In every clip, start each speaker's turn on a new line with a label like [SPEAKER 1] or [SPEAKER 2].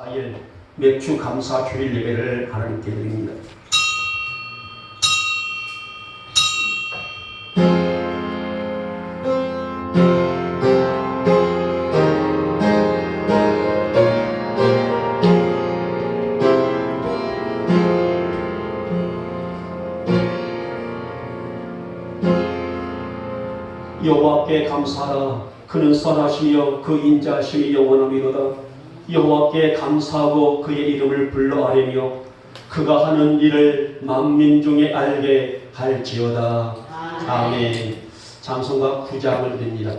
[SPEAKER 1] 4일 맥주 감사 주일 예배를 하나님께 드립니다. 여호와께 감사하라. 그는 선하시며 그 인자하심이 영원함이로다. 여호와께 감사하고 그의 이름을 불러 아뢰며 그가 하는 일을 만민 중에 알게 할지어다. 아멘. 찬송가 9장을 드립니다.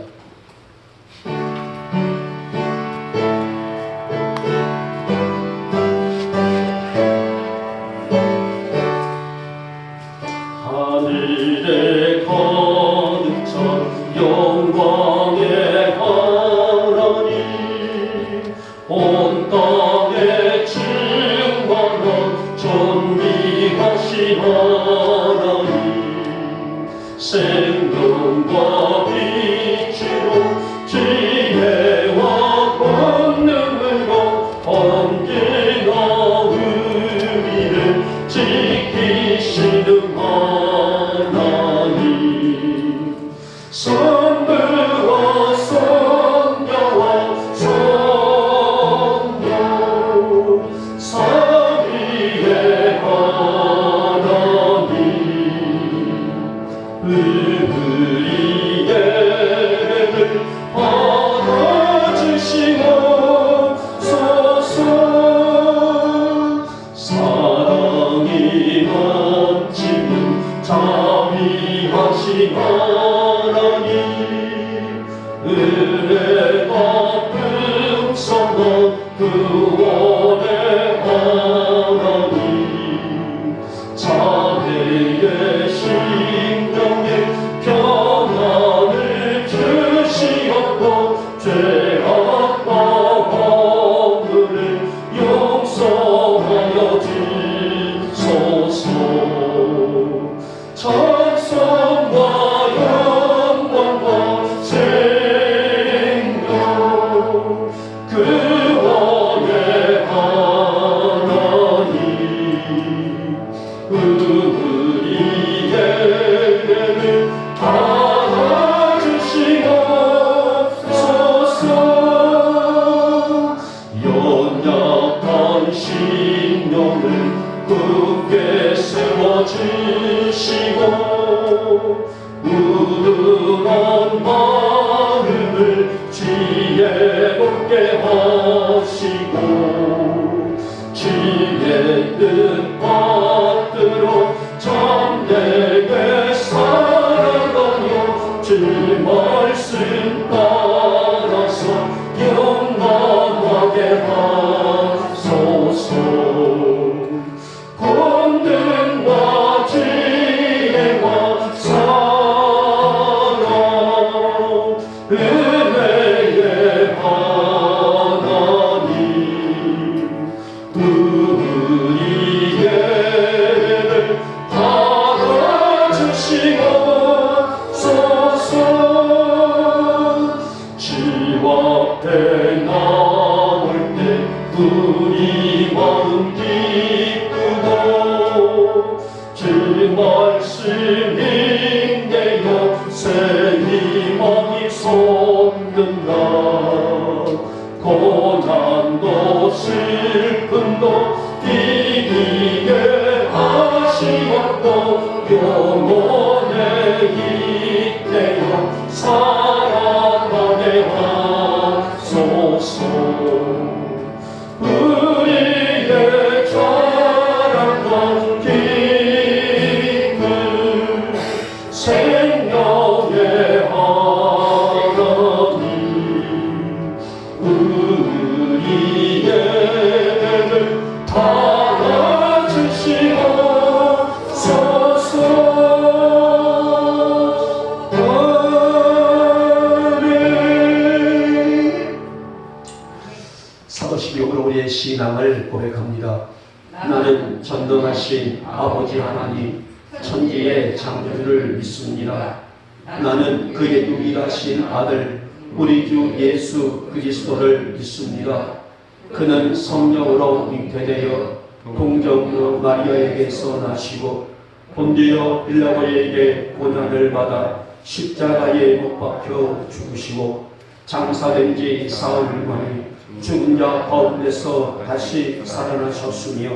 [SPEAKER 1] 하늘에 가득 찬 영광의 하나님, 온 땅에 충만한 존귀하신 하나님, 생명과 빛으로 지혜와 권능으로 언제나 우리를 지키시는 하나님, 선부와 선녀와 선녀 삼위의 하나님, 우리 예배를 받아주시옵소서. 사랑이 넘치는 자비하신 하나님, 은혜가 풍성한 구원의 하나님, 자매의 심령에 평안을 주시옵고 죄악과 허물을 용서하여 주소서. 찬송과 영광과 생명 구원의 하나님, 우리 예배를 받아주시옵소서. 연약한 심령을 굳게 세워주시고 우둔한 마음을 지혜롭게 하시고 주의 뜻 받들어 참되게 살아가며 주 말씀 따라서 영원하게 하소서. 권능과 지혜와 사랑 은혜의 하나님, 우리 예배를 받아주시옵소서. 주 앞에 나올 때 우리 마음 기쁘고 주 말씀 인내여 새 희망이 솟는다. 고난도 슬픔도 이기게 하시옵고 영원에 있대요 살아가게 하소서. 우리의 자랑과 기쁨 생명의 하나님, 우리 예배를 받아주시옵소서. 사도 12억으로 우리의 신앙을 고백합니다. 나는 전능하신 아버지 하나님 천지의 창조주를 믿습니다. 나는 그의 유일하신 아들 우리 주 예수 그리스도를 믿습니다. 그는 성령으로 잉태되어 동정녀 마리아에게서 나시고 본디오 빌라도에게 고난을 받아 십자가에 못 박혀 죽으시고 장사된 지 사흘 만에 죽은 자 가운데서 다시 살아나셨으며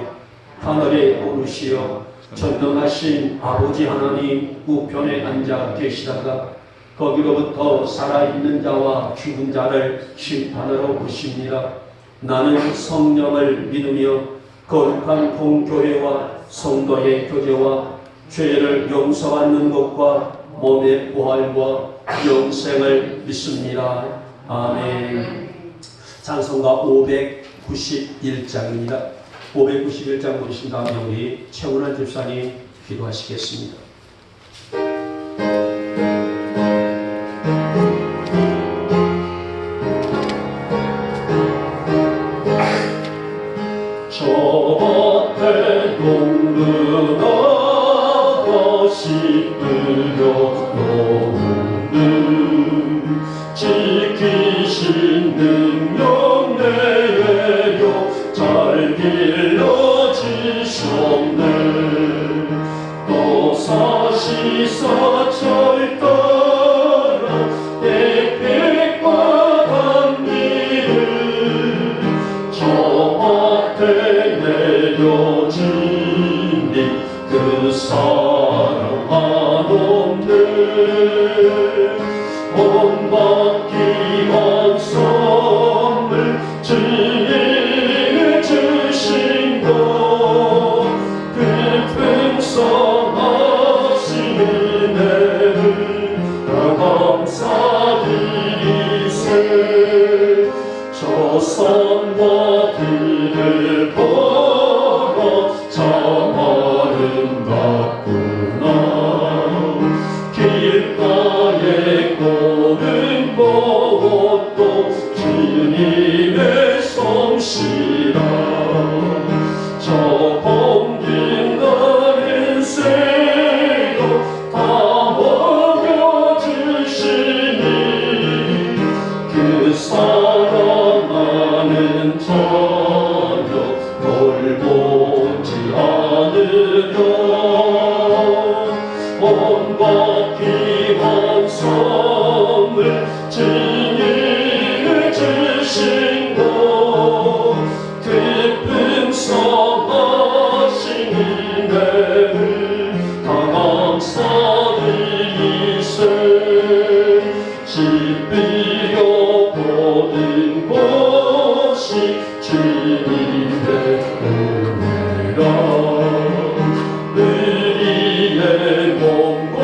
[SPEAKER 1] 하늘에 오르시어 전능하신 아버지 하나님 우편에 앉아 계시다가 거기로부터 살아있는 자와 죽은 자를 심판하러 오십니다. 나는 성령을 믿으며 거룩한 공교회와 성도의 교제와 죄를 용서받는 것과 몸의 부활과 영생을 믿습니다. 아멘. 찬송가 591장입니다. 591장 부르신 다음에 우리 최운환 집사님 기도하시겠습니다. 저 밭에 동등하다 씹으려 노는 지키신 능력 내요 잘 길러지셨네. 또 사시사철 따라 햇빛과 단비를 저 밭에 내려지니 그 사랑 한없네. 온갖 귀한 선물 주님이 주신 것 그 풍성하신 은혜를 감사드리세. 저 산과 들을 보고 참 아름답구나. 길가에 고른 것도 주님의 솜씨라. 저 공gin가는 새도 다 먹여주시니 그 사랑하는 저녁 돌보지 않으려. 온갖 귀한 선물 주님이 주신 것 그 풍성하신 은혜를 다 감사드리세. 집비려 모든 것이 주님의 은혜라. 우리의 몸과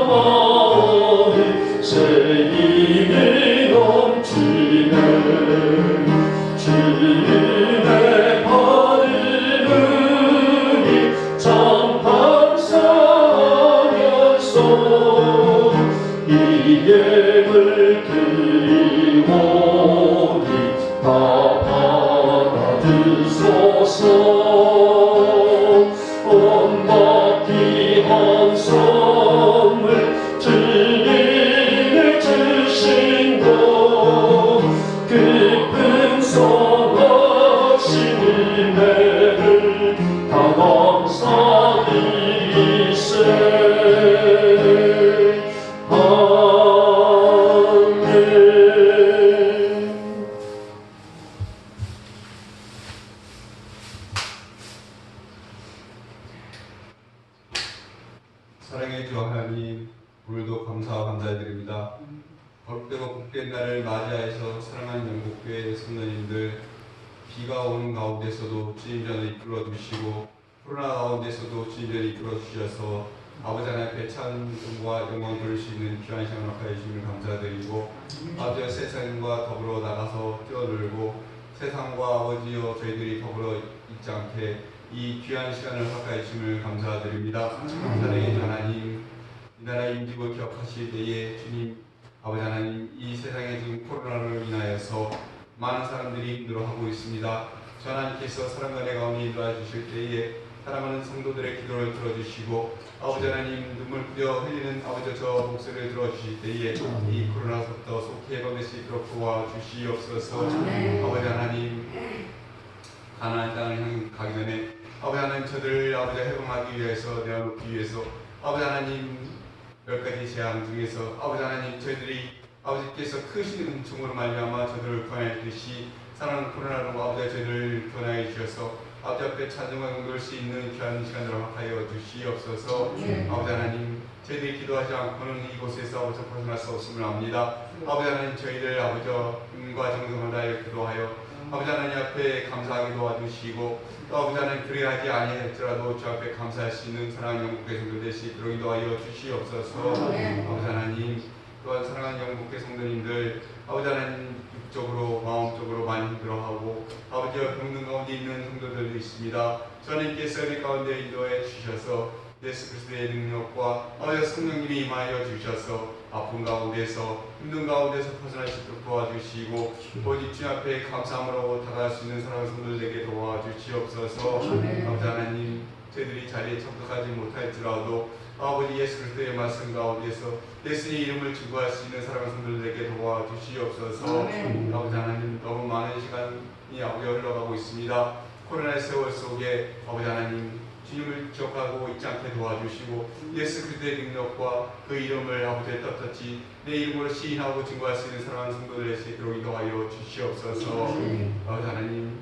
[SPEAKER 1] 마음 새 힘이 넘치네. 주님의 받으니 참 감사하면서 이 예물 드리오니 다 받아드소서. 온갖 귀한 선물 주님이 주신 것 그 풍성하신 은혜를 다 감사드리세. 아멘.
[SPEAKER 2] 사랑의 주 하나님, 오늘도 감사와 감사드립니다. 거룩되고 복된 날을 맞이하여서 사랑하는 영국교회 성도님들, 비가 오는 가운데서도 주님전을 이끌어 주시고 코로나 가운데서도 주님전을 이끌어 주셔서 아버지 하나님의 찬송과 영광 돌릴 수 있는 귀한 시간을 허락하여 주심을 감사드리고, 아버지와 세상과 더불어 나가서 뛰어놀고 세상과 아버지여 저희들이 더불어 있지 않게 이 귀한 시간을 허락하여 주심을 감사드립니다. 사랑의 하나님, 이 나라의 임직을 기억하실 때에 주님 아버지 하나님, 이 세상에 지금 코로나로 인하여서 많은 사람들이 힘들어하고 있습니다. 주 하나님께서 사랑과 은혜 가운데 인도해 주실 때에 사랑하는 성도들의 기도를 들어주시고 아버지 하나님 눈물 뿌려 흘리는 아버지 저 목소리를 들어주실 때에 이 코로나부터 속히 해방될 수 있도록 도와주시옵소서. 아버지 하나님 가나안 땅을 향해 가기 전에 아버지 하나님 저들을 아버지 해방하기 위해서 내어놓기 위해서 아버지 하나님 몇 가지 재앙 중에서 아버지 하나님 저희들이 아버지께서 크신 은총으로 말미암아 저들을 구원하듯이 사랑하는 코로나로 아버지 저희를 구원하여 주셔서 아버지 앞에 찬송과 공동할 수 있는 귀한 시간을 허락하여 주시옵소서. 아버지 하나님 저희들이 기도하지 않고는 이곳에서 아버지 벗어날 수 없음을 압니다. 아버지 하나님 저희들 아버지 힘과 정성을 다하여 기도하여 아버지 하나님 앞에 감사하게 도와주시고 또 아버지 하나님 그리하지 아니할지라도 주 앞에 감사할 수 있는 사랑하는 영국의 성도 될 수 있도록 인도하여 주시옵소서. 아버지 하나님 또한 사랑하는 영국의 성도님들 아버지 하나님 육적으로 마음적으로 많이 힘들어하고 아버지와 병든 가운데 있는 성도들도 있습니다. 주님께서 이 가운데 인도해 주셔서 예수 그리스도의 능력과 아버지 성령님이 임하여 주셔서 아픈 가운데서 힘든 가운데서 벗어날 수 있도록 도와주시고 오직 주 앞에 감사함으로 다가갈 수 있는 사랑하는 성도들에게 도와주시옵소서. 아버지 하나님 저희들이 자리에 참석하지 못할지라도 아버지 예수 그리스도의 말씀 가운데서 예수의 이름을 증거할 수 있는 사랑하는 성도들에게 도와주시옵소서. 아버지 하나님 너무 많은 시간이 아버지 흘러가고 있습니다. 코로나의 세월 속에 아버지 하나님 주님을 기억하고 잊지 않게 도와주시고 예수 그리스도의 능력과 그 이름을 아버지의 떳떳이 내 이름으로 시인하고 증거할 수 있는 사랑하는 성도들의 수 있도록 인도하여 주시옵소서. 아버지 하나님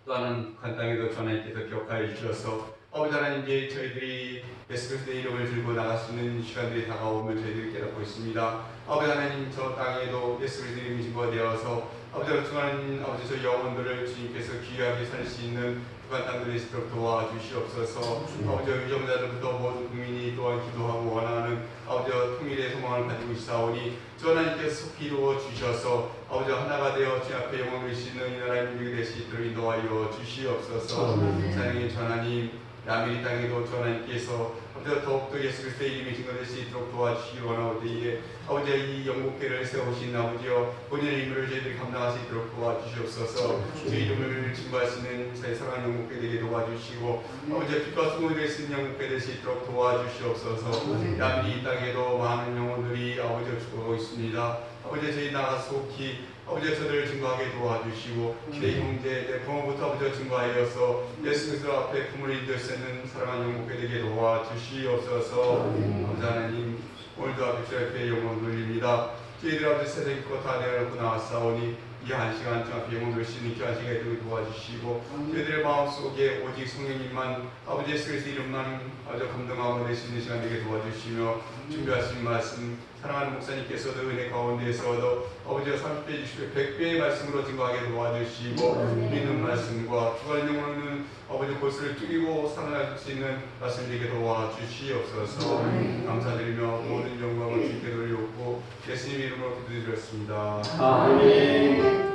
[SPEAKER 2] 또 하나는 북한 땅에도 전하님께서 기억하여 주셔서 아버지 하나님 이제 저희들이 예수 그리스도의 이름을 들고 나갈 수 있는 시간들이 다가오면 저희들이 깨닫고 있습니다. 아버지 하나님 저 땅에도 예수 그리스도의 이름이 증거되어서 아버지 하나님 아버지 저 영혼들을 주님께서 귀하게 살 수 있는 북한 땅들이 있도록 도와주시옵소서. 아버지 위정자들부터 모든 국민이 또한 기도하고 원하는 아버지 통일의 소망을 가지고 있사오니 주 하나님께서 속히 이루어 주셔서 아버지 하나가 되어 주 앞에 영광을 주시는 이 나라의 민족이 될 수 있도록 인도하여 주시옵소서. 사랑의 주 하나님 남미 땅에도 주 하나님께서 아버지 더욱더 예수 그리스도의 이름이 증거될 수 있도록 도와주시기 원하오되이에 아버지 이 영국교회를 세우신 아버지여 본인의 임무를 저희들이 감당할 수 있도록 도와주시옵소서. 주 이름을 증거할 수 있는 사랑하는 영국교회 되게 도와주시고 아버지 빛과 소금이 될 수 있는 영국교회 될 수 있도록 도와주시옵소서. 남미 땅에도 많은 영혼들이 아버지 죽어가고 있습니다. 아버지 저희 나가 속히 아버지 저들을 증거하게 도와주시고 내 형제 내 부모부터 아버지 증거하여서 예수 그리스도 앞에 품을 인도할 수 있는 사랑하는 영국교회 되게 도와주시옵소서. 아버지 하나님 오늘도 앞에 주 앞에 영광 돌립니다. 저희들 아버지 세상 것 다 내어놓고 나왔사오니 이 한 시간 주 앞에 영광 돌릴 수 있는 귀한 시간에 도와주시고 저희들의 마음속에 오직 성령님만 아버지 예수 그리스도 이름만 아버지 감동하고 낼 수 있는 시간 되게 도와주시며 준비하신 말씀 사랑하는 목사님께서도 은혜 가운데에서도 아버지가 30배, 60배, 100배의 말씀으로 증거하게 도와주시고 믿는 말씀과 주관의 영혼은 아버지 골수를 죽이고 살아날 수 있는 말씀 되게 도와주시옵소서. 감사드리며 모든 영광을 주께 돌리옵고 예수님 이름으로 기도드렸습니다.
[SPEAKER 1] 아멘.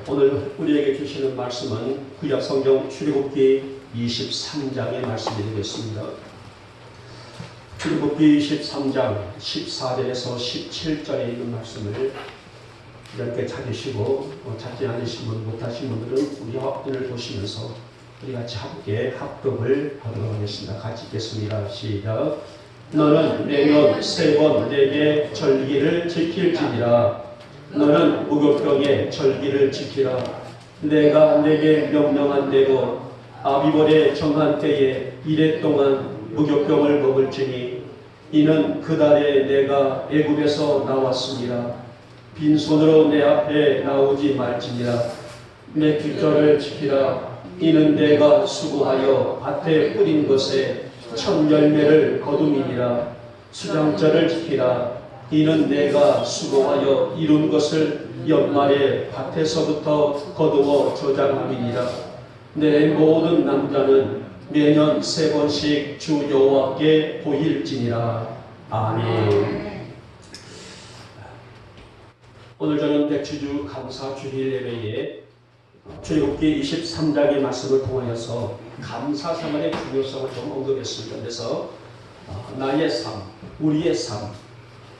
[SPEAKER 1] 오늘 우리에게 주시는 말씀은 구약 성경 출애굽기 23장의 말씀이 되겠습니다. 출애굽기 23장 14절에서 17절에 있는 말씀을 이렇게 찾으시고 찾지 않으신 분 못하신 분들은 우리 학교를 보시면서 우리 같이 함께 합독을 하도록 하겠습니다. 같이 읽겠습니다. 시작. 너는 매년 3번 내게 절기를 지킬지니라. 너는 무교병의 절기를 지키라. 내가 내게 명령한 대로 아비벌의 정한 때에 이래 동안 무교병을 먹을지니 이는 그 달에 내가 애굽에서 나왔습니다. 빈손으로 내 앞에 나오지 말지니라. 내 규절을 지키라. 이는 내가 수고하여 밭에 뿌린 것에 첫 열매를 거둠이니라. 수장절을 지키라. 이는 내가 수고하여 이룬 것을 연말에 밭에서부터 거두어 저장함이니라. 내 모든 남자는 매년 3번씩 주 여호와께 보일지니라. 아멘. 오늘 저는 백주주 감사 주일 예배에 출애굽기 23장의 말씀을 통하여서 감사 생활의 중요성을 좀 언급했습니다. 그래서 나의 삶, 우리의 삶,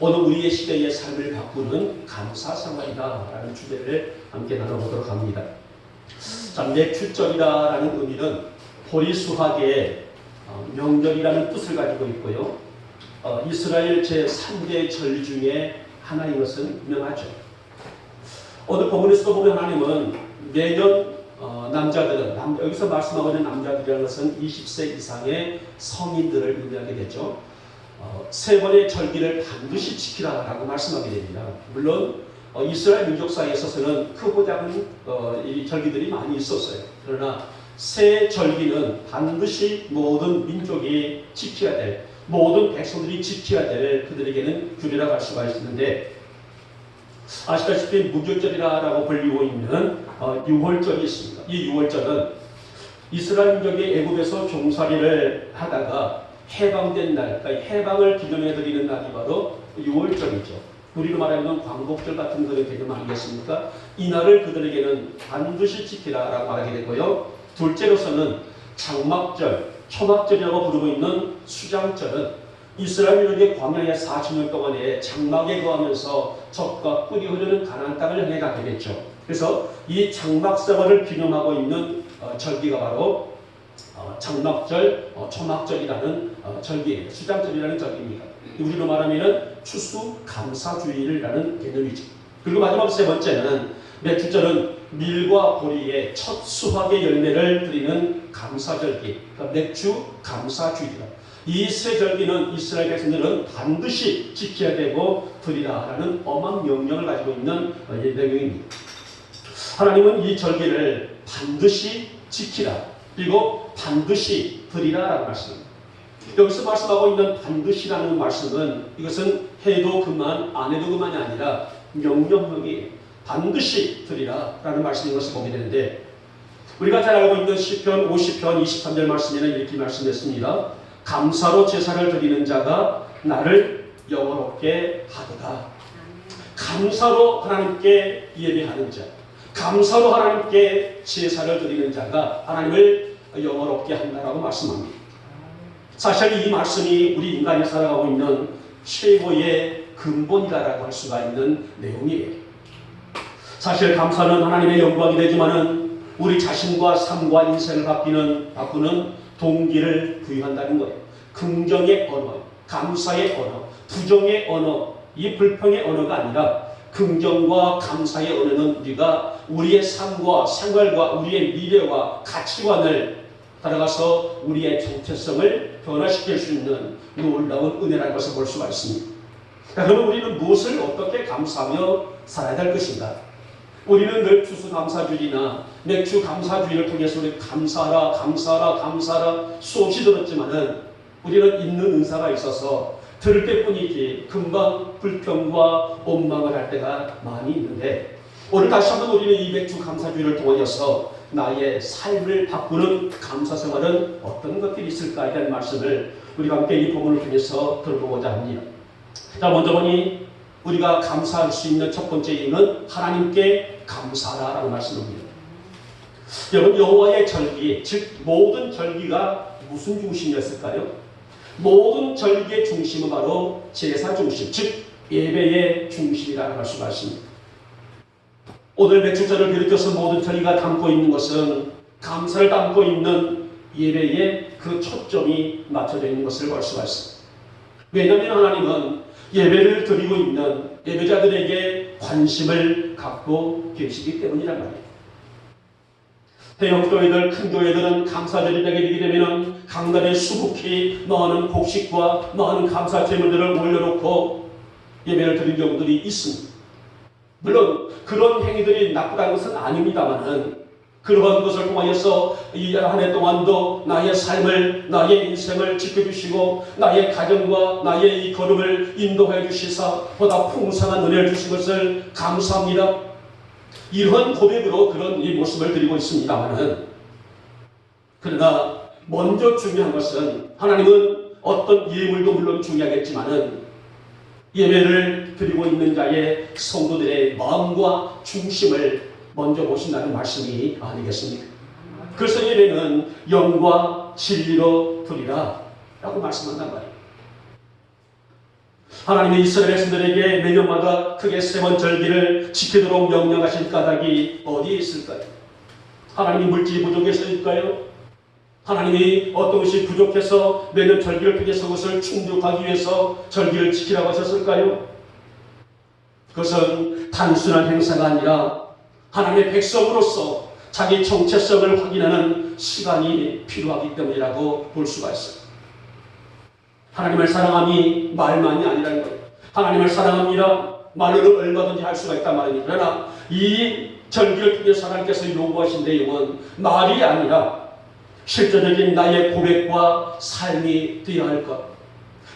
[SPEAKER 1] 오늘 우리의 시대의 삶을 바꾸는 감사 생활이다라는 주제를 함께 나눠보도록 합니다. 자, 맥주절이라는 의미는 보리수학의 명절이라는 뜻을 가지고 있고요. 이스라엘 제3대 절 중에 하나인 것은 유명하죠. 오늘 본문에서도 보면 하나님은 매년 남자들은 여기서 말씀하고 있는 남자들이라는 것은 20세 이상의 성인들을 의미하게 되죠. 세 번의 절기를 반드시 지키라라고 말씀하게 됩니다. 물론 이스라엘 민족사에 있어서는 크고 작은 이 절기들이 많이 있었어요. 그러나 새 절기는 반드시 모든 민족이 지켜야 될, 모든 백성들이 지켜야 될 그들에게는 규례라고 할 수가 있는데, 아시다시피 무교절이라고 불리고 있는 유월절이 있습니다. 이 유월절은 이스라엘 민족이 애굽에서 종살이를 하다가 해방된 날, 그러니까 해방을 기념해 드리는 날이 바로 유월절이죠. 우리로 말하면 광복절 같은 그런 개념 아니겠습니까? 이 날을 그들에게는 반드시 지키라라고 말하게 되고요. 둘째로서는 장막절, 초막절이라고 부르고 있는 수장절은 이스라엘 민족이 광야의 40년 동안에 장막에 거하면서 적과 꿀이 흐르는 가나안 땅을 향해 가게 됐죠. 그래서 이 장막 생활을 기념하고 있는 절기가 바로 장막절, 초막절이라는 절기예요. 수장절이라는 절기입니다. 우리로 말하면 추수감사주일이라는 개념이죠. 그리고 마지막 세 번째는 맥주절은 밀과 보리의 첫 수확의 열매를 드리는 감사절기, 그러니까 맥주 감사주일이다. 이 세 절기는 이스라엘 백성들은 반드시 지켜야 되고 드리라라는 엄한 명령을 가지고 있는 내용입니다. 하나님은 이 절기를 반드시 지키라, 그리고 반드시 드리라라고 말씀합니다. 여기서 말씀하고 있는 반드시라는 말씀은 이것은 해도 그만 안 해도 그만이 아니라 명령형이에요. 반드시 드리라라는 말씀인 것을 보게 되는데, 우리가 잘 알고 있는 시편 50편 23절 말씀에는 이렇게 말씀했습니다. 감사로 제사를 드리는 자가 나를 영원롭게 하도다. 감사로 하나님께 예배하는 자, 감사로 하나님께 제사를 드리는 자가 하나님을 영원롭게 한다라고 말씀합니다. 사실 이 말씀이 우리 인간이 살아가고 있는 최고의 근본이다라고 할 수가 있는 내용이에요. 사실 감사는 하나님의 영광이 되지만은 우리 자신과 삶과 인생을 바꾸는 동기를 부여한다는 거예요. 긍정의 언어, 감사의 언어, 부정의 언어, 이 불평의 언어가 아니라 긍정과 감사의 언어는 우리가 우리의 삶과 생활과 우리의 미래와 가치관을 따라가서 우리의 정체성을 변화시킬 수 있는 놀라운 은혜라는 것을 볼 수가 있습니다. 그러면 우리는 무엇을 어떻게 감사하며 살아야 될 것인가? 우리는 늘 추수감사주일이나 맥주 감사주일을 통해서 우리 감사하라 수없이 들었지만은 우리는 있는 은사가 있어서 들을 때뿐이지 금방 불평과 원망을 할 때가 많이 있는데, 오늘 다시 한번 우리는 이 맥주 감사주일을 통하여서 나의 삶을 바꾸는 감사 생활은 어떤 것들이 있을까에 대한 말씀을 우리가 함께 이 본문을 통해서 들어보고자 합니다. 자, 먼저 보니 우리가 감사할 수 있는 첫 번째 이유는 하나님께 감사하라라고 말씀합니다. 여러분, 여호와의 절기, 즉 모든 절기가 무슨 중심이었을까요? 모든 절기의 중심은 바로 제사 중심, 즉 예배의 중심이라고 할 수가 있습니다. 오늘 맥주절을 비롯해서 모든 절기가 담고 있는 것은 감사를 담고 있는 예배에 그 초점이 맞춰져 있는 것을 볼 수가 있습니다. 왜냐하면 하나님은 예배를 드리고 있는 예배자들에게 관심을 갖고 계시기 때문이란 말이에요. 대형 교회들, 큰 교회들은 감사절이 되게 되면 강단에 수북히 많은 곡식과 많은 감사 제물들을 올려놓고 예배를 드린 경우들이 있습니다. 물론 그런 행위들이 나쁘다는 것은 아닙니다만은, 그러한 것을 통하여서 이 한 해 동안도 나의 삶을, 나의 인생을 지켜주시고 나의 가정과 나의 이 걸음을 인도해 주시사 보다 풍성한 은혜를 주신 것을 감사합니다. 이러한 고백으로 그런 이 모습을 드리고 있습니다만은, 그러나 먼저 중요한 것은 하나님은 어떤 예물도 물론 중요하겠지만은 예배를 드리고 있는 자의 성도들의 마음과 중심을 먼저 오신다는 말씀이 아니겠습니까? 그래서 예배는 영과 진리로 드리라 라고 말씀한단 말이에요. 하나님이 이스라엘 백성들에게 매년마다 크게 세번 절기를 지키도록 명령하신 까닭이 어디에 있을까요? 하나님이 물질이 부족해서일까요? 하나님이 어떤 것이 부족해서 매년 절기를 통해서 그것을 충족하기 위해서 절기를 지키라고 하셨을까요? 그것은 단순한 행사가 아니라 하나님의 백성으로서 자기 정체성을 확인하는 시간이 필요하기 때문이라고 볼 수가 있어요. 하나님을 사랑함이 말만이 아니라는 거예요. 하나님을 사랑합니다. 말로는 얼마든지 할 수가 있단 말입니다. 그러나 이 절기를 통해서 하나님께서 요구하신 내용은 말이 아니라 실제적인 나의 고백과 삶이 되어야 할 것.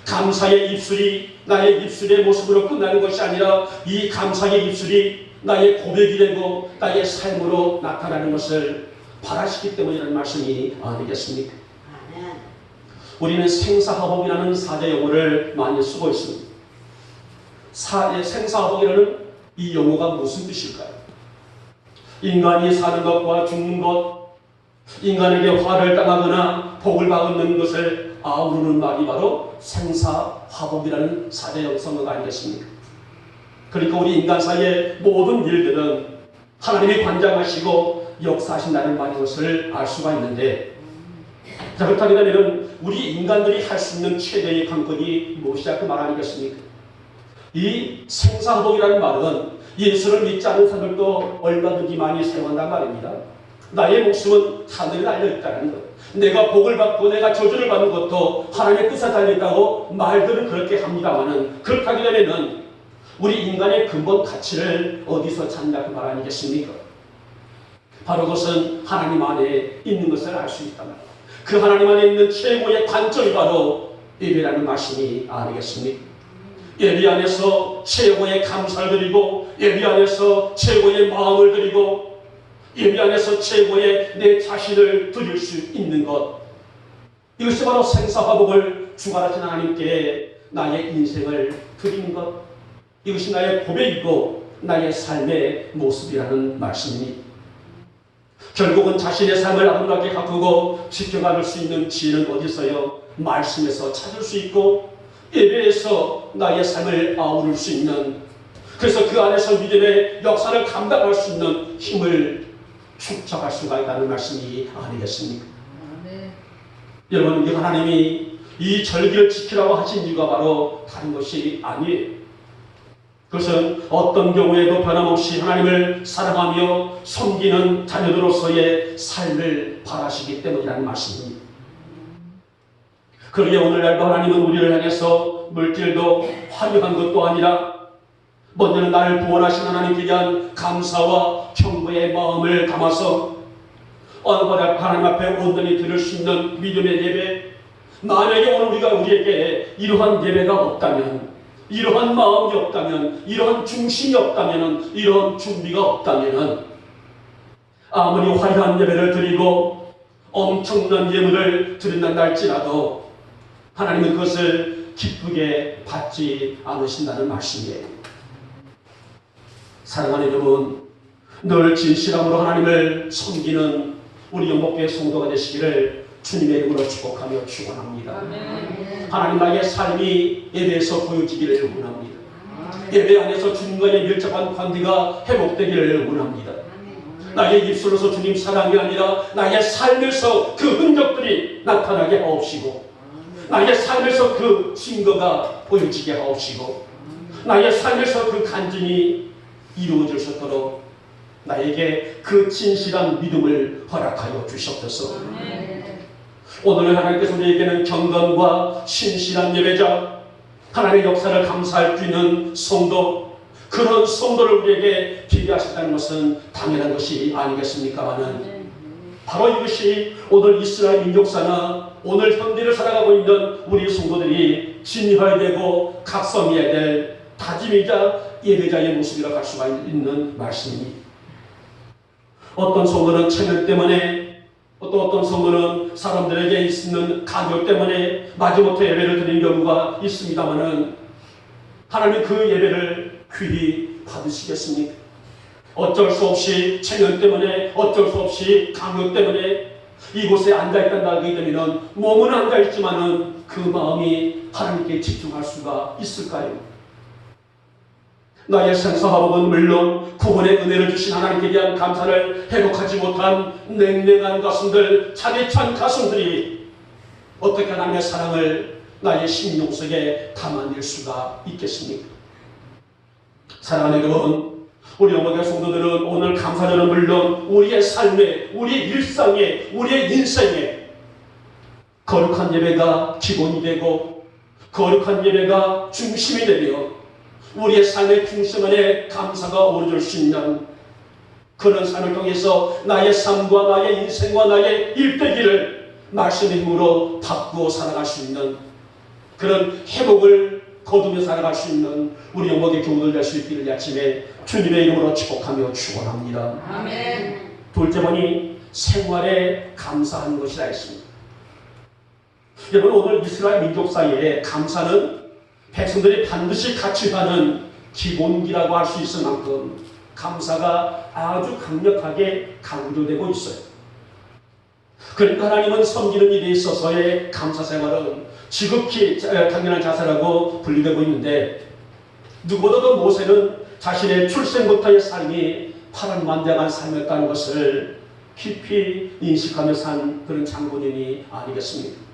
[SPEAKER 1] 감사의 입술이 나의 입술의 모습으로 끝나는 것이 아니라 이 감사의 입술이 나의 고백이 되고 나의 삶으로 나타나는 것을 바라시기 때문이라는 말씀이 아니겠습니까? 우리는 생사화복이라는 사제 용어를 많이 쓰고 있습니다. 생사화복이라는 이 용어가 무슨 뜻일까요? 인간이 사는 것과 죽는 것, 인간에게 화를 당하거나 복을 받는 것을 아우르는 말이 바로 생사화복이라는 사제 성어가 아니겠습니까? 그러니까 우리 인간 사이의 모든 일들은 하나님이 관장하시고 역사하신다는 말인 것을 알 수가 있는데, 자, 그렇다게 되면 우리 인간들이 할 수 있는 최대의 관건이 무엇이냐 그 말 아니겠습니까? 이 생사화복이라는 말은 예수를 믿지 않는 사람들도 얼마든지 많이 사용한단 말입니다. 나의 목숨은 하늘에 달려있다는 것. 내가 복을 받고 내가 저주를 받는 것도 하나님의 뜻에 달려있다고 말들은 그렇게 합니다만은, 그렇다게 되면 우리 인간의 근본 가치를 어디서 찾냐 그 말 아니겠습니까? 바로 그것은 하나님 안에 있는 것을 알 수 있단 말이에요. 그 하나님 안에 있는 최고의 관점이 바로 예배라는 말씀이 아니겠습니까? 예배 안에서 최고의 감사를 드리고, 예배 안에서 최고의 마음을 드리고, 예배 안에서 최고의 내 자신을 드릴 수 있는 것, 이것이 바로 생사화복을 주관하신 하나님께 나의 인생을 드리는 것, 이것이 나의 고백이고 나의 삶의 모습이라는 말씀입니다. 결국은 자신의 삶을 아름답게 가꾸고 지켜갈 수 있는 지혜는 어디서요? 말씀에서 찾을 수 있고 예배에서 나의 삶을 아우를 수 있는, 그래서 그 안에서 믿음의 역사를 감당할 수 있는 힘을 축적할 수가 있다는 말씀이 아니겠습니까? 네. 여러분, 이 하나님이 이 절기를 지키라고 하신 이유가 바로 다른 것이 아니에요. 그것은 어떤 경우에도 변함없이 하나님을 사랑하며 섬기는 자녀들로서의 삶을 바라시기 때문이라는 말씀입니다. 그러기에 오늘날도 하나님은 우리를 향해서 물질도 화려한 것도 아니라 먼저는 나를 구원하신 하나님께 대한 감사와 경배의 마음을 담아서 하나님 앞에 온전히 드릴 수 있는 믿음의 예배, 만약에 오늘 우리에게 이러한 예배가 없다면, 이러한 마음이 없다면, 이러한 중심이 없다면, 이러한 준비가 없다면, 아무리 화려한 예배를 드리고 엄청난 예물을 드린다 할지라도 하나님은 그것을 기쁘게 받지 않으신다는 말씀이에요. 사랑하는 여러분, 늘 진실함으로 하나님을 섬기는 우리 영복교회 성도가 되시기를 주님의 이름으로 축복하며 축원합니다. 하나님, 나의 삶이 예배에서 보여지기를 원합니다. 예배 안에서 주님과의 밀접한 관계가 회복되기를 원합니다. 나의 입술로서 주님 사랑이 아니라 나의 삶에서 그 흔적들이 나타나게 하옵시고, 나의 삶에서 그 증거가 보여지게 하옵시고, 나의 삶에서 그 간증이 이루어질 수 있도록 나에게 그 진실한 믿음을 허락하여 주시옵소서. 오늘 하나님께서 우리에게는 경건과 신실한 예배자, 하나님의 역사를 감사할 수 있는 성도, 그런 성도를 우리에게 기대하신다는 것은 당연한 것이 아니겠습니까마는, 바로 이것이 오늘 이스라엘 민족사나 오늘 현대를 살아가고 있는 우리 성도들이 진리해야 되고 각성해야 될 다짐이자 예배자의 모습이라고 할 수가 있는 말씀입니다. 어떤 성도는 체면 때문에, 또 어떤 성도는 사람들에게 있는 간격 때문에 마지못해 예배를 드리는 경우가 있습니다마는, 하나님 그 예배를 귀히 받으시겠습니까? 어쩔 수 없이 체면 때문에, 어쩔 수 없이 강요 때문에 이곳에 앉아있다고 하게 되면 몸은 앉아있지만은 그 마음이 하나님께 집중할 수가 있을까요? 나의 생사화복은 물론 구원의 은혜를 주신 하나님께 대한 감사를 회복하지 못한 냉랭한 가슴들, 차게 찬 가슴들이 어떻게 하나님의 사랑을 나의 심령 속에 담아낼 수가 있겠습니까? 사랑하는 여러분, 우리 어머니 성도들은 오늘 감사절은 물론 우리의 삶에, 우리의 일상에, 우리의 인생에 거룩한 예배가 기본이 되고 거룩한 예배가 중심이 되며 우리의 삶의 중심 안에 감사가 오르줄 수 있는 그런 삶을 통해서 나의 삶과 나의 인생과 나의 일대기를 말씀의 힘으로 바꾸어 살아갈 수 있는 그런 회복을 거두며 살아갈 수 있는 우리 영광의 교우들 될 수 있기를 아침에 주님의 이름으로 축복하며 축원합니다.
[SPEAKER 3] 아멘.
[SPEAKER 1] 둘째 번이 생활에 감사하는 것이라 했습니다. 여러분, 오늘 이스라엘 민족 사이에 감사는 백성들이 반드시 같이 가는 기본기라고 할 수 있을 만큼 감사가 아주 강력하게 강조되고 있어요. 그러니까 하나님은 섬기는 일에 있어서의 감사 생활은 지극히 당연한 자세라고 분류되고 있는데 누구보다도 모세는 자신의 출생부터의 삶이 파란만장한 삶이었다는 것을 깊이 인식하며 산 그런 장본인이 아니겠습니까?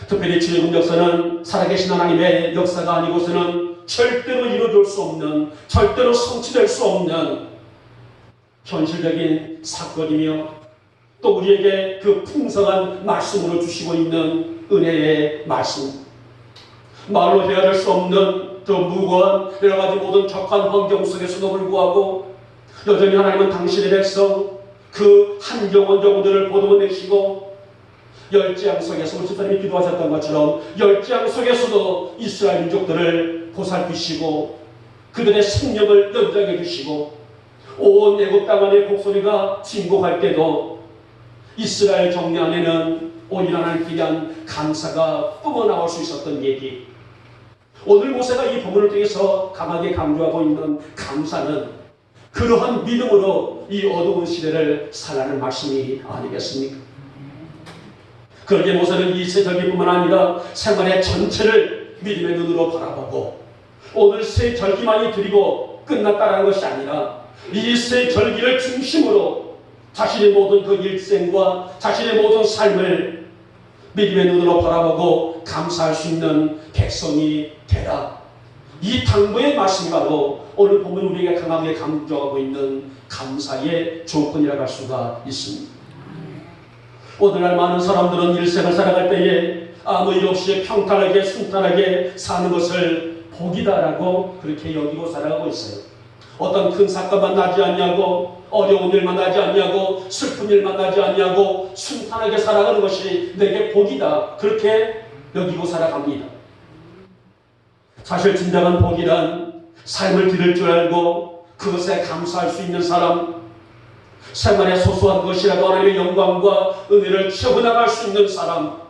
[SPEAKER 1] 특별히 출애굽 역사는 살아계신 하나님의 역사가 아니고서는 절대로 이루어질 수 없는, 절대로 성취될 수 없는 현실적인 사건이며 또 우리에게 그 풍성한 말씀으로 주시고 있는 은혜의 말씀, 말로 헤아릴 수 없는 저 무거운 여러 가지 모든 적한 환경 속에서도 불구하고 여전히 하나님은 당신의 백성 그 한정원 정도를 보듬어내시고 열지양 속에서 우리 집사님이 기도하셨던 것처럼 열지양 속에서도 이스라엘 민족들을 보살피시고 그들의 생명을 연장해 주시고 온 애국 땅 안의 곡소리가 진곡할 때도 이스라엘 정리 안에는 오늘 하나님께 대한 감사가 뿜어나올 수 있었던 얘기. 오늘 모세가 이 본문을 통해서 강하게 강조하고 있는 감사는 그러한 믿음으로 이 어두운 시대를 살아가는 말씀이 아니겠습니까? 그러기에 모세는 이 세절기뿐만 아니라 생활의 전체를 믿음의 눈으로 바라보고 오늘 세 절기만이 드리고 끝났다는 것이 아니라 이 세 절기를 중심으로 자신의 모든 그 일생과 자신의 모든 삶을 믿음의 눈으로 바라보고 감사할 수 있는 백성이 되라. 이 당부의 말씀이 바로 오늘 보면 우리에게 강하게 강조하고 있는 감사의 조건이라고 할 수가 있습니다. 오늘날 많은 사람들은 일생을 살아갈 때에 아무 일 없이 평탄하게 순탄하게 사는 것을 복이다라고 그렇게 여기고 살아가고 있어요. 어떤 큰 사건만 나지 않냐고, 어려운 일만 나지 않냐고, 슬픈 일만 나지 않냐고 순탄하게 살아가는 것이 내게 복이다, 그렇게 여기고 살아갑니다. 사실 진정한 복이란 삶을 드릴 줄 알고 그것에 감사할 수 있는 사람, 생활의 소소한 것이라도 하나님의 영광과 은혜를 채워나갈 수 있는 사람,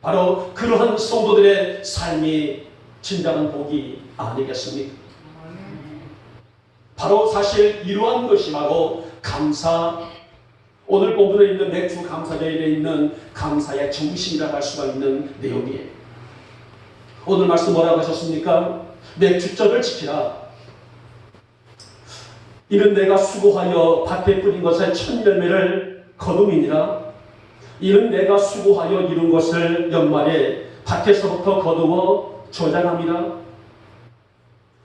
[SPEAKER 1] 바로 그러한 성도들의 삶이 진정한 복이 아니겠습니까? 바로 사실 이러한 것이 바로 감사, 오늘 본문에 있는 맥주 감사절에 있는 감사의 중심이라고 할 수가 있는 내용이에요. 오늘 말씀 뭐라고 하셨습니까? 맥주절을 지키라. 이는 내가 수고하여 밭에 뿌린 것의 첫 열매를 거둠이니라. 이는 내가 수고하여 이룬 것을 연말에 밭에서부터 거두어 저장함이라.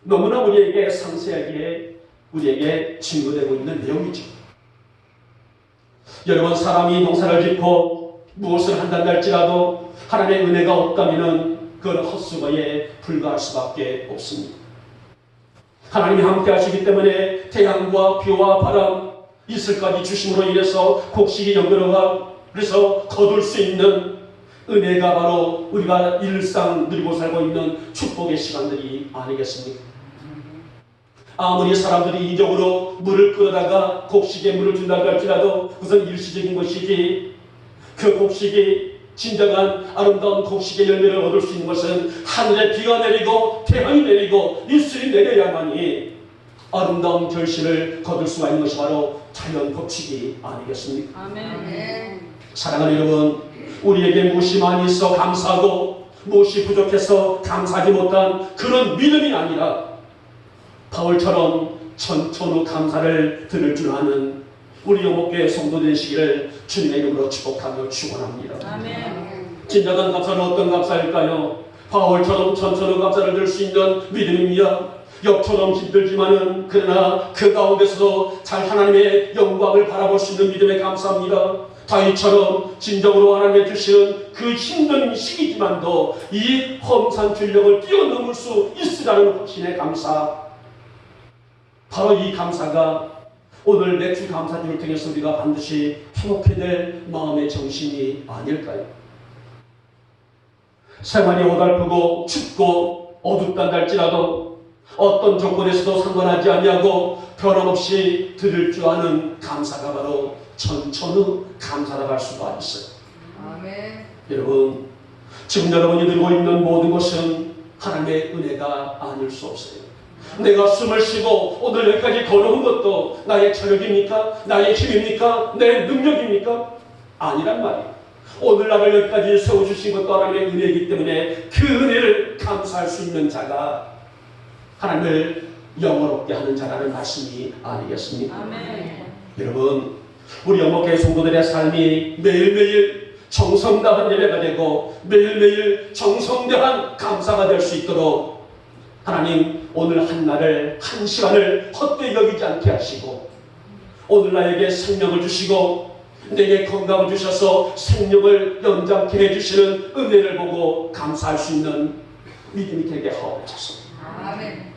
[SPEAKER 1] 너무나 우리에게 상세하게 우리에게 증거되고 있는 내용이죠. 여러분, 사람이 농사를 짓고 무엇을 한다고 할지라도 하나님의 은혜가 없다면 그건 헛수고에 불과할 수밖에 없습니다. 하나님이 함께 하시기 때문에 태양과 비와 바람, 이슬까지 주심으로 인해서 곡식이 연결어가 그래서 거둘 수 있는 은혜가 바로 우리가 일상 누리고 살고 있는 축복의 시간들이 아니겠습니까? 아무리 사람들이 이적으로 물을 끌어다가 곡식에 물을 준다고 할지라도 그것은 일시적인 것이지 그 곡식이 진정한 아름다운 곡식의 열매를 얻을 수 있는 것은 하늘에 비가 내리고 태양이 내리고 이슬이 내려야만이 아름다운 결실을 거둘 수가 있는 것이 바로 자연 법칙이 아니겠습니까?
[SPEAKER 3] 아멘.
[SPEAKER 1] 사랑하는 여러분, 우리에게 무엇이 많이 있어 감사하고 무엇이 부족해서 감사하지 못한 그런 믿음이 아니라 바울처럼 천천후 감사를 드릴 줄 아는 우리 영목교회 성도 되시기를 주님의 이름으로 축복하며 축원합니다.
[SPEAKER 3] 아멘.
[SPEAKER 1] 진정한 감사는 어떤 감사일까요? 바울처럼 천천후 감사를 들 수 있는 믿음입니다. 역처럼 힘들지만은 그러나 그 가운데서도 잘 하나님의 영광을 바라볼 수 있는 믿음에 감사합니다. 다윗처럼 진정으로 하나님의 주시는 그 힘든 시기지만도 이 험산 전력을 뛰어넘을 수 있으라는 확신의 감사. 바로 이 감사가 오늘 맥주 감사주를 통해서 우리가 반드시 회복해야 될 마음의 정신이 아닐까요? 생활이 오달프고 춥고 어둡다 할지라도 어떤 조건에서도 상관하지 아니하고 변함없이 드릴 줄 아는 감사가 바로 천천후 감사라고 할 수가 있어요.
[SPEAKER 3] 아멘.
[SPEAKER 1] 여러분, 지금 여러분이 들고 있는 모든 것은 하나님의 은혜가 아닐 수 없어요. 내가 숨을 쉬고 오늘 여기까지 걸어온 것도 나의 체력입니까? 나의 힘입니까? 내 능력입니까? 아니란 말이에요. 오늘 나를 여기까지 세워주신 것도 하나님의 은혜이기 때문에 그 은혜를 감사할 수 있는 자가 하나님을 영원롭게 하는 자라는 말씀이 아니겠습니까?
[SPEAKER 3] 아멘.
[SPEAKER 1] 여러분, 우리 영목교회 성도들의 삶이 매일매일 정성다한 예배가 되고 매일매일 정성대한 감사가 될 수 있도록 하나님 오늘 한 날을 한 시간을 헛되이 여기지 않게 하시고 오늘 나에게 생명을 주시고 내게 건강을 주셔서 생명을 연장케 해주시는 은혜를 보고 감사할 수 있는 믿음이 되게 하옵소서.
[SPEAKER 3] 아멘.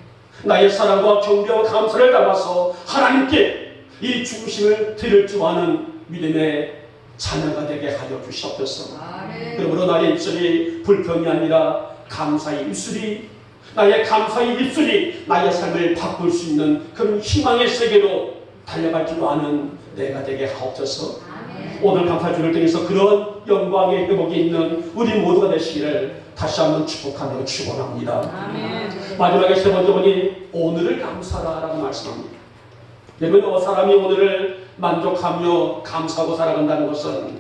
[SPEAKER 1] 나의 사랑과 경배와 감사를 담아서 하나님께 이 중심을 드릴 줄 아는 믿음의 자녀가 되게 하여 주시옵소서.
[SPEAKER 3] 아멘.
[SPEAKER 1] 그러므로 나의 입술이 불평이 아니라 감사의 입술이, 나의 감사의 입술이 나의 삶을 바꿀 수 있는 그런 희망의 세계로 달려갈 줄 아는 내가 되게 하옵소서.
[SPEAKER 3] 아멘.
[SPEAKER 1] 오늘 감사주를 통해서 그런 영광의 회복이 있는 우리 모두가 되시기를 다시 한번 축복하며 축원합니다.
[SPEAKER 3] 아멘.
[SPEAKER 1] 마지막에 세 번째 보니 오늘을 감사라라고 말씀합니다. 여러분, 사람이 오늘을 만족하며 감사하고 살아간다는 것은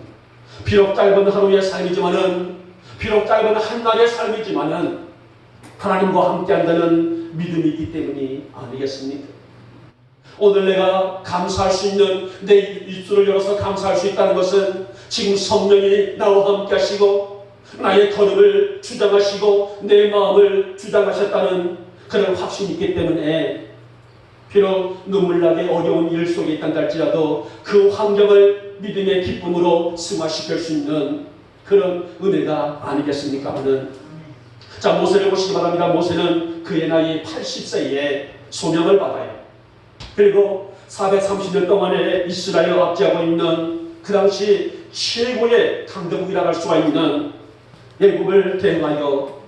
[SPEAKER 1] 비록 짧은 하루의 삶이지만은, 비록 짧은 한 날의 삶이지만은 하나님과 함께한다는 믿음이 있기 때문이 아니겠습니까? 오늘 내가 감사할 수 있는 내 입술을 열어서 감사할 수 있다는 것은 지금 성령이 나와 함께 하시고 나의 걸음을 주장하시고 내 마음을 주장하셨다는 그런 확신이 있기 때문에 비록 눈물나게 어려운 일 속에 있다 할지라도 그 환경을 믿음의 기쁨으로 승화시킬 수 있는 그런 은혜가 아니겠습니까? 자, 모세를 보시기 바랍니다. 모세는 그의 나이 80세에 소명을 받아요. 그리고 430년 동안에 이스라엘을 압제하고 있는 그 당시 최고의 강대국이라고 할 수가 있는 애굽을 대응하여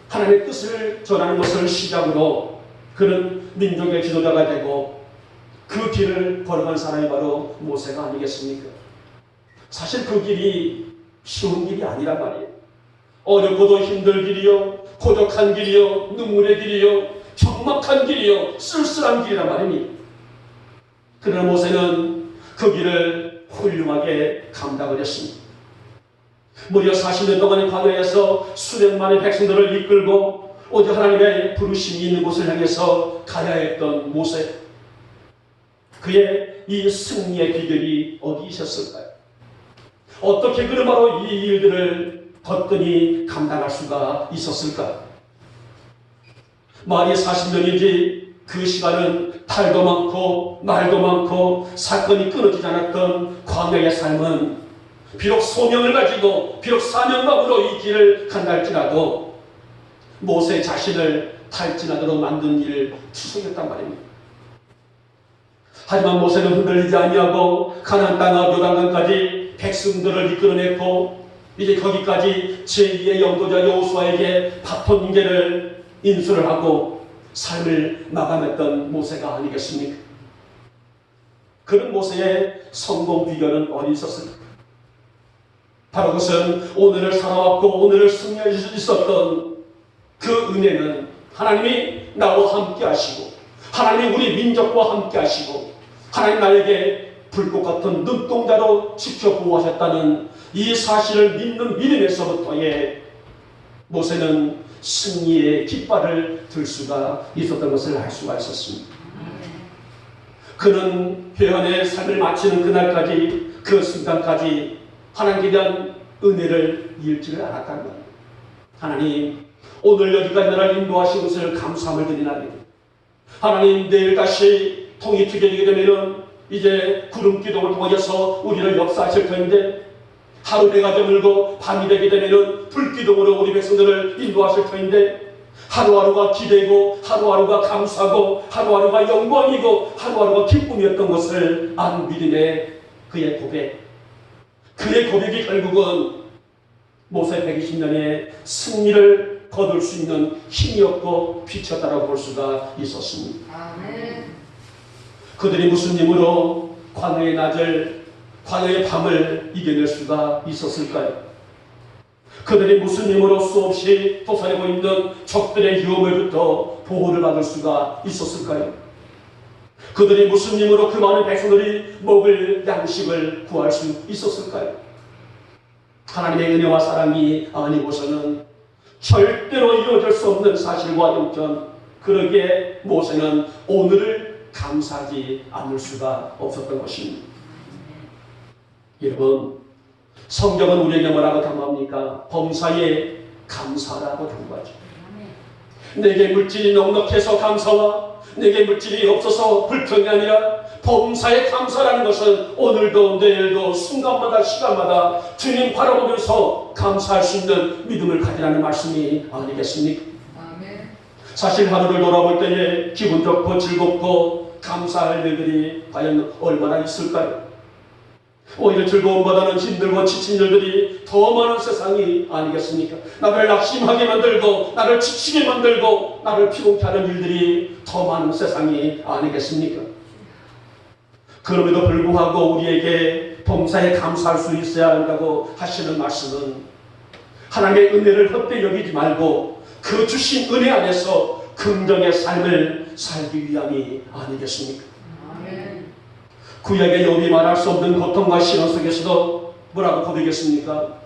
[SPEAKER 1] 하나님의 뜻을 전하는 것을 시작으로 그는 민족의 지도자가 되고 그 길을 걸어간 사람이 바로 모세가 아니겠습니까? 사실 그 길이 쉬운 길이 아니란 말이에요. 어렵고도 힘들 길이요, 고독한 길이요, 눈물의 길이요, 적막한 길이요, 쓸쓸한 길이란 말입니다. 그러나 모세는 그 길을 훌륭하게 감당을 했습니다. 무려 40년 동안의 광야에서 수백만의 백성들을 이끌고 오직 하나님의 부르심이 있는 곳을 향해서 가야 했던 모세. 그의 이 승리의 비결이 어디 있었을까요? 어떻게 그는 바로 이 일들을 거뜬히 감당할 수가 있었을까? 말이 40년이지 그 시간은 탈도 많고 말도 많고 사건이 끊어지지 않았던 광야의 삶은 비록 소명을 가지고 비록 사명감으로 이 길을 간다 할지라도 모세 자신을 탈진하도록 만든 일을 투성했단 말입니다. 하지만 모세는 흔들리지 아니하고 가나안 땅 요단강까지 백성들을 이끌어냈고 이제 거기까지 제2의 영도자 여호수아에게 바톤 인계를 인수를 하고 삶을 마감했던 모세가 아니겠습니까? 그런 모세의 성공 비결은 어디 있었을까? 바로 그것은 오늘을 살아왔고 오늘을 승리할 수 있었던 그 은혜는 하나님이 나와 함께 하시고 하나님이 우리 민족과 함께 하시고 하나님 나에게 불꽃 같은 눈동자로 지켜보호하셨다는 이 사실을 믿는 믿음에서부터의 모세는 승리의 깃발을 들 수가 있었던 것을 알 수가 있었습니다. 그는 회원의 삶을 마치는 그날까지, 그 순간까지 하나님께 대한 은혜를 잃지를 않았다는 거예요. 하나님, 오늘 여기까지 나를 인도하신 것을 감사함을 드리나니, 하나님 내일 다시 통이 튀겨지게 되면 이제 구름 기둥을 통하여서 우리를 역사하실 터인데, 하루 해가 저물고 밤이 되게 되면 불기둥으로 우리 백성들을 인도하실 터인데, 하루하루가 기대고 하루하루가 감사하고 하루하루가 영광이고 하루하루가 기쁨이었던 것을 안 믿음의 그의 고백, 그의 고백이 결국은 모세 120년의 승리를 거둘 수 있는 힘이었고 빛이었다고 볼 수가 있었습니다.
[SPEAKER 3] 아멘.
[SPEAKER 1] 그들이 무슨 힘으로 광야의 낮을, 광야의 밤을 이겨낼 수가 있었을까요? 그들이 무슨 힘으로 수없이 도사리고 있는 적들의 위험으로부터 보호를 받을 수가 있었을까요? 그들이 무슨 힘으로 그 많은 백성들이 먹을 양식을 구할 수 있었을까요? 하나님의 은혜와 사랑이 아니고서는 절대로 이루어질 수 없는 사실과 형편, 그러기에 모세는 오늘을 감사하지 않을 수가 없었던 것입니다. 여러분, 성경은 우리에게 뭐라고 당부합니까? 범사에 감사라고 당부하죠. 내게 물질이 넉넉해서 감사와 내게 물질이 없어서 불평이 아니라 범사에 감사라는 것은 오늘도 내일도 순간마다 시간마다 주님 바라보면서 감사할 수 있는 믿음을 가지라는 말씀이 아니겠습니까?
[SPEAKER 3] 아멘.
[SPEAKER 1] 사실 하루를 돌아볼 때에 기분 좋고 즐겁고 감사할 일들이 과연 얼마나 있을까요? 오히려 즐거움보다는 힘들고 지친 일들이 더 많은 세상이 아니겠습니까? 나를 낙심하게 만들고 나를 지치게 만들고 나를 피곤케 하는 일들이 더 많은 세상이 아니겠습니까? 그럼에도 불구하고 우리에게 범사에 감사할 수 있어야 한다고 하시는 말씀은 하나님의 은혜를 헛되이 여기지 말고 그 주신 은혜 안에서 긍정의 삶을 살기 위함이 아니겠습니까?
[SPEAKER 3] 아멘.
[SPEAKER 1] 구약의 욥이 말할 수 없는 고통과 시련 속에서도 뭐라고 고백했습니까?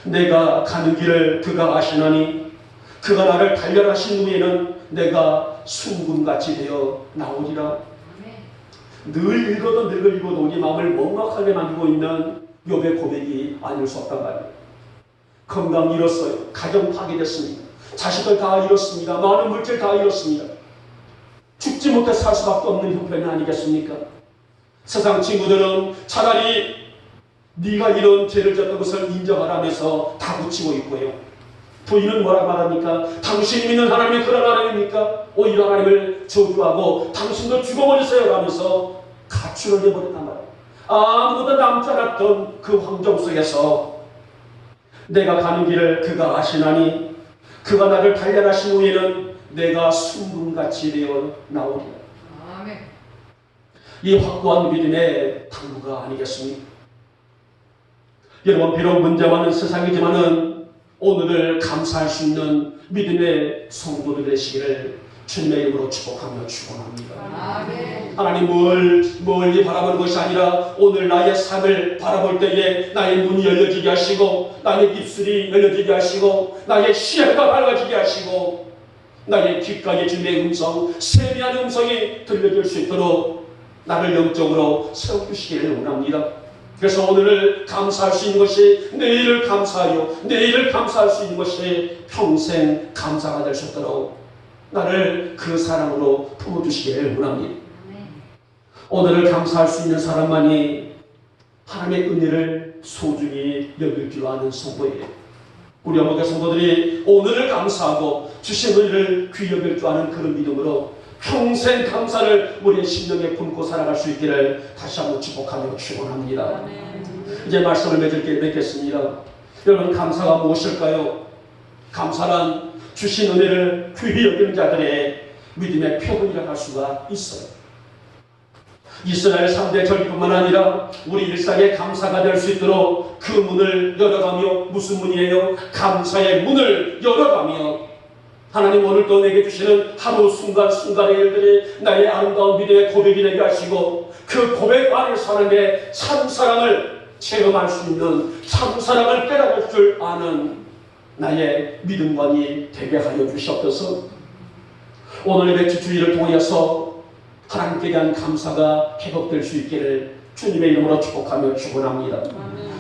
[SPEAKER 1] 내가 가는 길을 그가 아시나니 그가 나를 단련하신 후에는 내가 순금같이 되어 나오리라. 늘 읽어도 우리 마음을 먹먹하게 만들고 있는 욥의 고백이 아닐 수 없단 말이에요. 건강 잃었어요. 가정 파괴됐습니다. 자식을 다 잃었습니다. 많은 물질 다 잃었습니다. 죽지 못해 살 수밖에 없는 형편이 아니겠습니까? 세상 친구들은 차라리 네가 이런 죄를 졌던 것을 인정하라면서 다 붙이고 있고요. 부인은 뭐라고 말합니까? 당신 믿는 하나님이 그런 하나님입니까? 오히려 하나님을 저주하고 당신도 죽어버리세요 라면서 가출을 해버렸단 말이에요. 아무것도 남지 않았던 그 환경 속에서 내가 가는 길을 그가 아시나니 그가 나를 단련하신 후에는 내가 순금같이 되어 나오리라.
[SPEAKER 3] 아멘.
[SPEAKER 1] 이 확고한 믿음의 당부가 아니겠습니까? 여러분, 비록 문제 많은 세상이지만은 오늘을 감사할 수 있는 믿음의 성도들 되시기를 주님의 이름으로 축복하며 축원합니다.
[SPEAKER 3] 아멘.
[SPEAKER 1] 하나님 멀리 바라보는 것이 아니라 오늘 나의 삶을 바라볼 때에 나의 눈이 열려지게 하시고 나의 입술이 열려지게 하시고 나의 시야가 밝아지게 하시고 나의 귓가에 주님의 음성, 세미한 음성이 들려질 수 있도록 나를 영적으로 세워주시기를 원합니다. 그래서 오늘을 감사할 수 있는 것이 내일을 감사하여 내일을 감사할 수 있는 것이 평생 감사가 될 수 있도록 나를 그 사랑으로 품어주시기를 원합니다. 오늘을 감사할 수 있는 사람만이 하나님의 은혜를 소중히 여길 줄 아는 성도예요. 우리 어머니 성도들이 오늘을 감사하고 주신 은혜를 귀히 여길 줄 아는 그런 믿음으로 평생 감사를 우리의 심령에 품고 살아갈 수 있기를 다시 한번 축복하며 축원합니다. 이제 말씀을 맺겠습니다. 여러분, 감사가 무엇일까요? 감사란 주신 은혜를 귀히 여기는 자들의 믿음의 표본이라고 할 수가 있어요. 이스라엘 3대 절기뿐만 아니라 우리 일상의 감사가 될 수 있도록 그 문을 열어가며, 무슨 문이에요? 감사의 문을 열어가며 하나님 오늘도 내게 주시는 하루 순간순간의 일들이 나의 아름다운 믿음의 고백이 되게 하시고 그 고백 안에서 하나님의 참사랑을 체험할 수 있는 참사랑을 깨달을 줄 아는 나의 믿음관이 되게 하여 주시옵소서. 오늘의 맥주주의를 통하여서 하나님께 대한 감사가 회복될 수 있기를 주님의 이름으로 축복하며 축원합니다.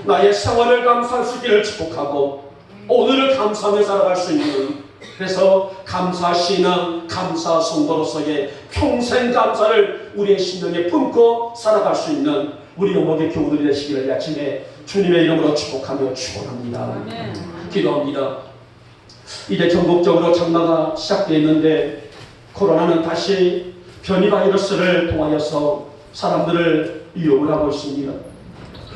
[SPEAKER 1] 나의 생활을 감사할 수 있기를 축복하고 오늘을 감사하며 살아갈 수 있는, 그래서 감사 신앙, 감사 성도로서의 평생 감사를 우리의 심령에 품고 살아갈 수 있는 우리 영목의 교우들이 되시기를 이 아침에 주님의 이름으로 축복하며 축원합니다. 기도합니다. 이제 전국적으로 장마가 시작되어 있는데 코로나는 다시 변이 바이러스를 통하여서 사람들을 위협을 하고 있습니다.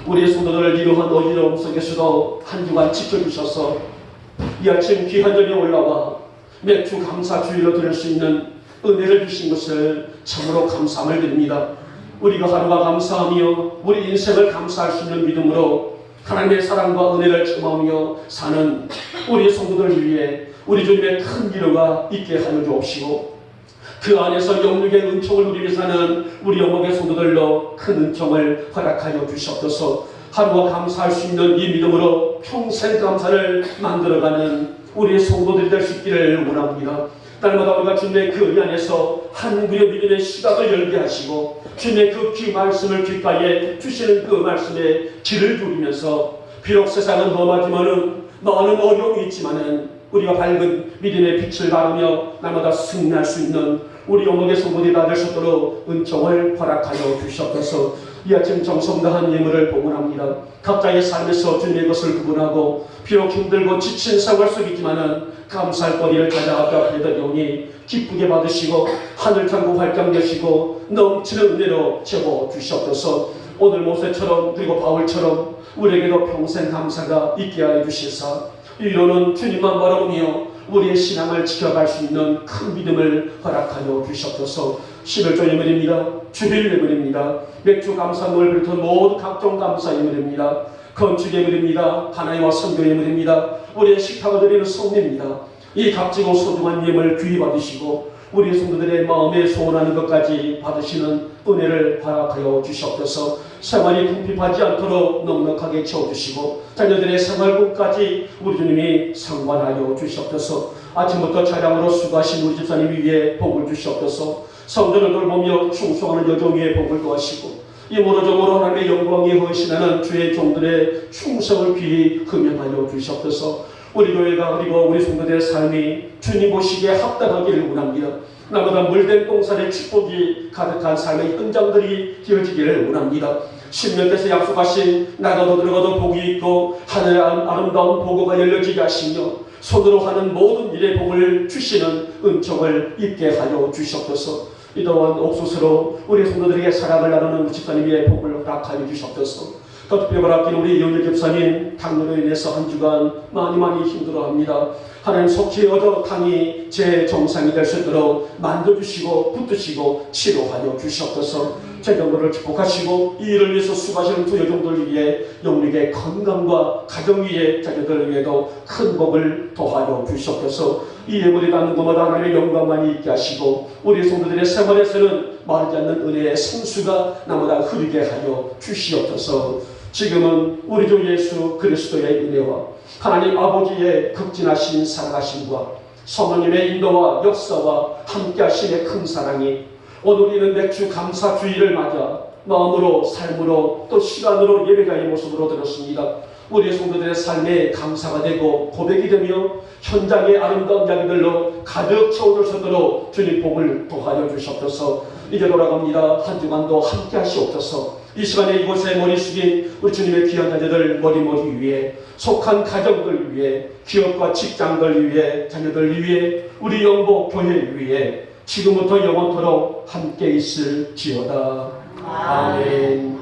[SPEAKER 1] 우리의 성도들을 이러한 어지러움 속에서도 한 주간 지켜주셔서 이 아침 귀한 전에 올라와 맥주 감사 주일로 드릴 수 있는 은혜를 주신 것을 참으로 감사함을 드립니다. 우리가 하루가 감사하며 우리 인생을 감사할 수 있는 믿음으로 하나님의 사랑과 은혜를 체험하며 사는 우리 성도들을 위해 우리 주님의 큰 위로가 있게 하여 주옵시고 그 안에서 영육의 은총을 누리며 사는 우리 영목의 성도들로 큰 은총을 허락하여 주시옵소서. 하루가 감사할 수 있는 이 믿음으로 평생 감사를 만들어가는 우리의 성도들이 될 수 있기를 원합니다. 날마다 우리가 주님의 그 은혜 안에서 한 그의 믿음의 시각을 열게 하시고 주님의 그 귀 말씀을 귓가에 주시는 그 말씀에 귀를 기울이면서 비록 세상은 험하지만은 많은 어려움이 있지만은 우리가 밝은 믿음의 빛을 바라며 날마다 승리할 수 있는 우리 영목의 성도들이 다 될 수 있도록 은총을 허락하여 주시옵소서. 이 아침 정성다한 예물을 봉헌합니다. 각자의 삶에서 주님의 것을 구분하고 비록 힘들고 지친 생활 속이지만은 감사할 거리를 찾아 앞에 앞에 드리오니 기쁘게 받으시고 하늘 창고 활짝 여시고 넘치는 은혜로 채워 주시옵소서. 오늘 모세처럼 그리고 바울처럼 우리에게도 평생 감사가 있게 하여 주시사 위로는 주님만 바라보며 우리의 신앙을 지켜갈 수 있는 큰 믿음을 허락하여 주시옵소서. 11조 예물입니다. 주일 예물입니다. 맥주 감사물을 비롯한 모든 각종 감사 예물입니다. 건축 예물입니다. 하나님과 선교 예물입니다. 우리의 식탁을 드리는 성례입니다. 이 값지고 소중한 예물 귀히 받으시고 우리 성도들의 마음에 소원하는 것까지 받으시는 은혜를 허락하여 주시옵소서. 생활이 궁핍하지 않도록 넉넉하게 채워주시고 자녀들의 생활국까지 우리 주님이 상관하여 주시옵소서. 아침부터 차량으로 수고하신 우리 집사님 위에 복을 주시옵소서. 성전을 돌보며 충성하는 여정 위에 복을 도하시고 이 모로정으로 하나님의 영광에 헌신하는 주의 종들의 충성을 귀히 흠양하여 주시옵소서. 우리 교회가 그리고 우리 성도들의 삶이 주님 보시기에 합당하기를 원합니다. 나보다 물된 똥살의 축복이 가득한 삶의 현장들이 되어지기를 원합니다. 신명께서 약속하신 나가도 들어가도 복이 있고 하늘의 아름다운 보고가 열려지게 하시며 손으로 하는 모든 일의 복을 주시는 은총을 입게 하여 주시옵소서. 이 또한 옥수수로 우리 성도들에게 사랑을 나누는 집사님의 복을 허락하여 주시옵소서. 더 특별히 바라기는 우리 이은일 집사님 당뇨로 인해서 한 주간 많이 힘들어합니다. 하나님 속히 얻어 당이 제 정상이 될 수 있도록 만져주시고 붙드시고 치료하여 주시옵소서. 제 경고를 축복하시고 이 일을 위해서 수고하시는 두 여종들 위해 영육의 건강과 가정 위에 자녀들 위에도 큰 복을 더하여 주시옵소서. 이 예물이 닿는 곳마다 하나님의 영광만이 있게 하시고 우리 성도들의 생활에서는 마르지 않는 은혜의 생수가 나보다 흐르게 하여 주시옵소서. 지금은 우리 주 예수 그리스도의 은혜와 하나님 아버지의 극진하신 사랑하심과 성령님의 인도와 역사와 함께하심의 큰 사랑이 오늘 우리는 맥주 감사 주일을 맞아 마음으로 삶으로 또 시간으로 예배자의 모습으로 들었습니다. 우리 성도들의 삶에 감사가 되고 고백이 되며 현장의 아름다운 이야기들로 가득 채워질 수 있도록 주님 복을 더하여 주시옵소서. 이제 돌아갑니다. 한 주간도 함께 하시옵소서. 이 시간에 이곳에 머리 숙인 우리 주님의 귀한 자녀들 머리 위에 속한 가정들 위에 기업과 직장들 위에 자녀들 위에 우리 영복 교회 위에 지금부터 영원토록 함께 있을지어다. 아멘.